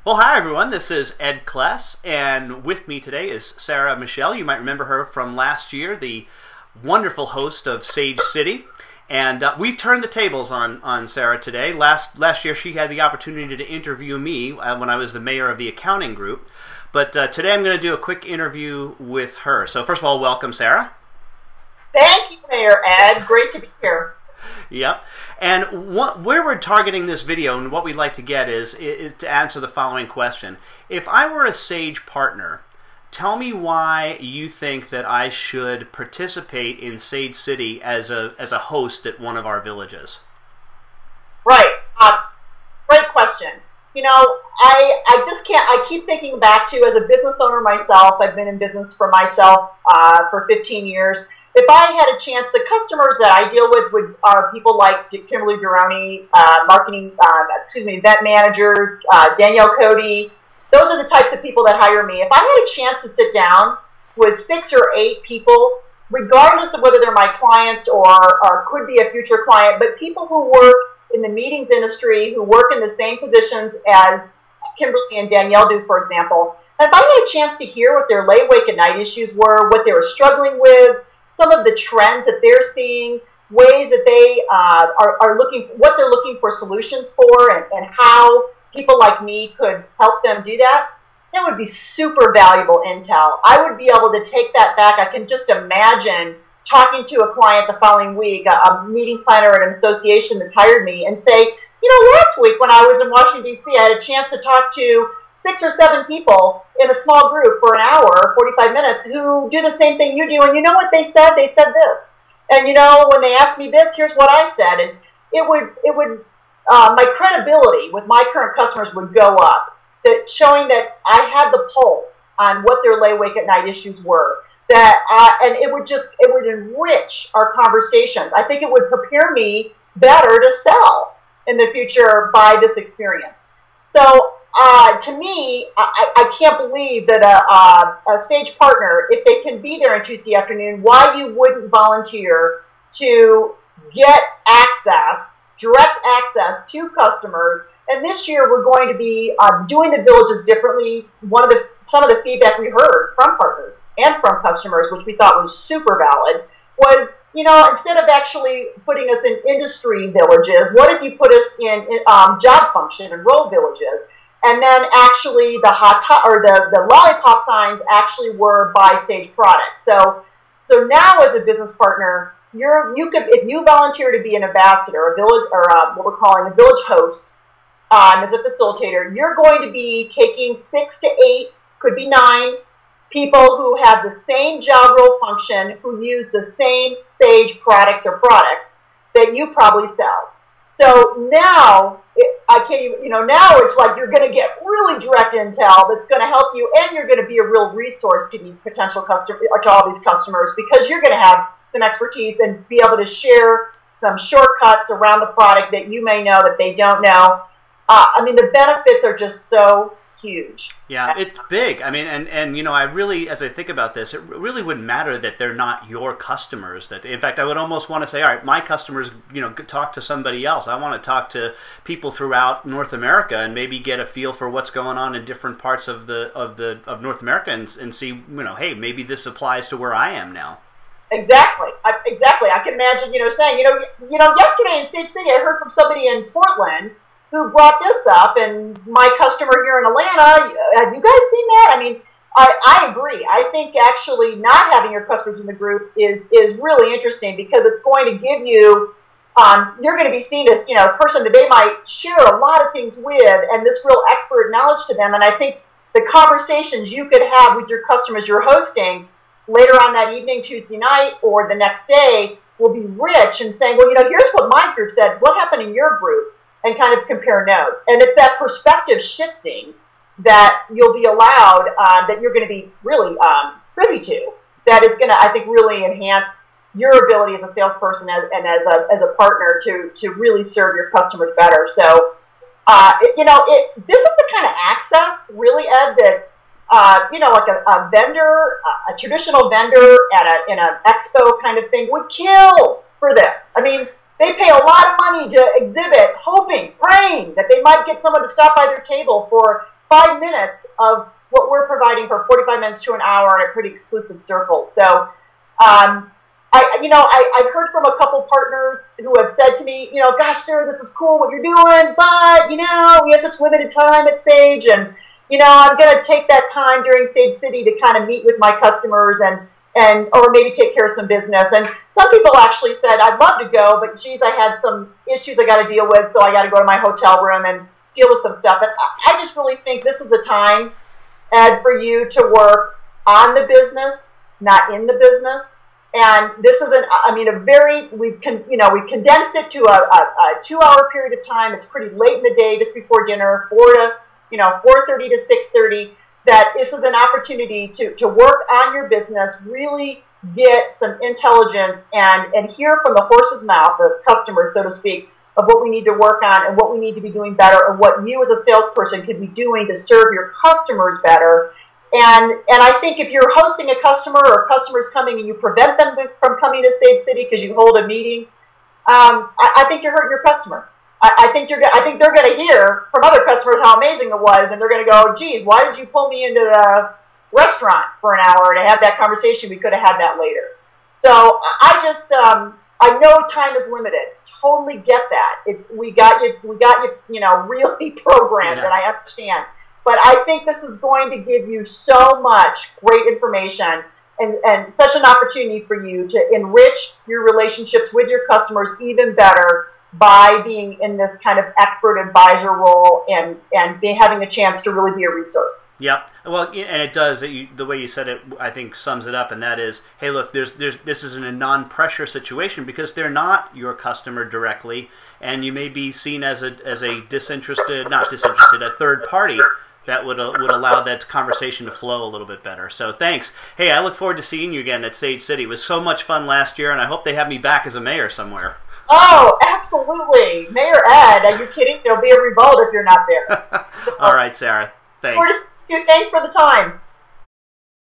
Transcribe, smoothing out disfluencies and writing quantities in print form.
Well, hi everyone. This is Ed Kless, and with me today is Sarah Michel. You might remember her from last year, the wonderful host of Sage City. And we've turned the tables on Sarah today. Last year, she had the opportunity to interview me when I was the mayor of the accounting group. But today, I'm going to do a quick interview with her. So, first of all, welcome, Sarah. Thank you, Mayor Ed. Great to be here. Yep. And where we're targeting this video and what we'd like to get is to answer the following question. If I were a Sage partner, tell me why you think that I should participate in Sage City as a host at one of our villages. Right. Great question. You know, I just can't, I keep thinking back to, as a business owner myself, I've been in business for myself for 15 years. If I had a chance, the customers that I deal with are people like Kimberly Durrani, vet managers, Danielle Cody. Those are the types of people that hire me. If I had a chance to sit down with 6 or 8 people, regardless of whether they're my clients or could be a future client, but people who work in the meetings industry, who work in the same positions as Kimberly and Danielle do, for example, if I had a chance to hear what their late wake at night issues were, what they were struggling with, some of the trends that they're seeing, ways that they are looking, what they're looking for solutions for, and how people like me could help them do that, that would be super valuable intel. I would be able to take that back. I can just imagine talking to a client the following week, a meeting planner at an association that's hired me, and say, you know, last week when I was in Washington, D.C., I had a chance to talk to 6 or 7 people in a small group for an hour, 45 minutes, who do the same thing you do. And you know what they said? They said this. And you know, when they asked me this, here's what I said. And my credibility with my current customers would go up, that showing that I had the pulse on what their lay wake at night issues were. And it would enrich our conversations. I think it would prepare me better to sell in the future by this experience. So to me, I can't believe that a Sage partner, if they can be there on Tuesday afternoon, why you wouldn't volunteer to get access, direct access to customers. And this year we're going to be doing the villages differently. Some of the feedback we heard from partners and from customers, which we thought was super valid, was, you know, instead of actually putting us in industry villages, what if you put us in job function and role villages? And then actually the lollipop signs actually were by Sage products. So now as a business partner, you could, if you volunteer to be an ambassador, a village, or what we're calling a village host, as a facilitator, you're going to be taking 6 to 8, could be 9 people who have the same job role function, who use the same Sage products that you probably sell. So now, now it's like you're going to get really direct intel that's going to help you, and you're going to be a real resource to these potential customers, or to all these customers, because you're going to have some expertise and be able to share some shortcuts around the product that you may know that they don't know. I mean, the benefits are just so huge. Yeah, it's big. I mean, and you know, I really, as I think about this, it really wouldn't matter that they're not your customers. That, in fact, I would almost want to say, all right, my customers, you know, talk to somebody else. I want to talk to people throughout North America and maybe get a feel for what's going on in different parts of North America and see, you know, hey, maybe this applies to where I am now. Exactly. I can imagine, you know, saying, yesterday in Sage City, I heard from somebody in Portland who brought this up, and my customer here in Atlanta, have you guys seen that? I mean, I agree. I think actually not having your customers in the group is really interesting, because it's going to give you, you're going to be seen as, you know, a person that they might share a lot of things with, and this real expert knowledge to them. And I think the conversations you could have with your customers you're hosting later on that evening, Tuesday night, or the next day, will be rich in saying, well, you know, here's what my group said. What happened in your group? And kind of compare notes. And it's that perspective shifting that you'll be allowed, that you're going to be really privy to, that is going to, I think, really enhance your ability as a salesperson and as a partner to really serve your customers better. So, this is the kind of access, really, Ed, that, like a vendor, a traditional vendor in an expo kind of thing would kill for this. I mean, they pay a lot of money to exhibit, hoping, praying that they might get someone to stop by their table for 5 minutes of what we're providing for 45 minutes to an hour in a pretty exclusive circle. So, I've heard from a couple partners who have said to me, gosh, Sarah, this is cool what you're doing, but, we have such limited time at Sage, and, I'm going to take that time during Sage City to kind of meet with my customers or maybe take care of some business. And some people actually said, I'd love to go, but geez, I had some issues I got to deal with, so I got to go to my hotel room and deal with some stuff. And I just really think this is the time, Ed, for you to work on the business, not in the business. And this is we've condensed it to a 2-hour period of time. It's pretty late in the day, just before dinner, 4:30 to 6:30. That this is an opportunity to work on your business, really get some intelligence and hear from the horse's mouth, the customer, so to speak, of what we need to work on and what we need to be doing better, and what you as a salesperson could be doing to serve your customers better. And I think if you're hosting a customer or a customer's coming and you prevent them from coming to Sage City because you hold a meeting, I think you're hurting your customer. I think they're going to hear from other customers how amazing it was, and they're going to go, geez, why did you pull me into the restaurant for an hour to have that conversation? We could have had that later. So I know time is limited. Totally get that. We got you, really programmed, and I understand. But I think this is going to give you so much great information and such an opportunity for you to enrich your relationships with your customers even better by being in this kind of expert advisor role and having a chance to really be a resource. Yep. Well, and it does. The way you said it, I think, sums it up, and that is, hey, look, this isn't a non-pressure situation because they're not your customer directly, and you may be seen as a third party that would allow that conversation to flow a little bit better. So thanks. Hey, I look forward to seeing you again at Sage City. It was so much fun last year, and I hope they have me back as a mayor somewhere. Oh, absolutely. Mayor Ed, are you kidding? There'll be a revolt if you're not there. All right, Sarah. Thanks. Thanks for the time.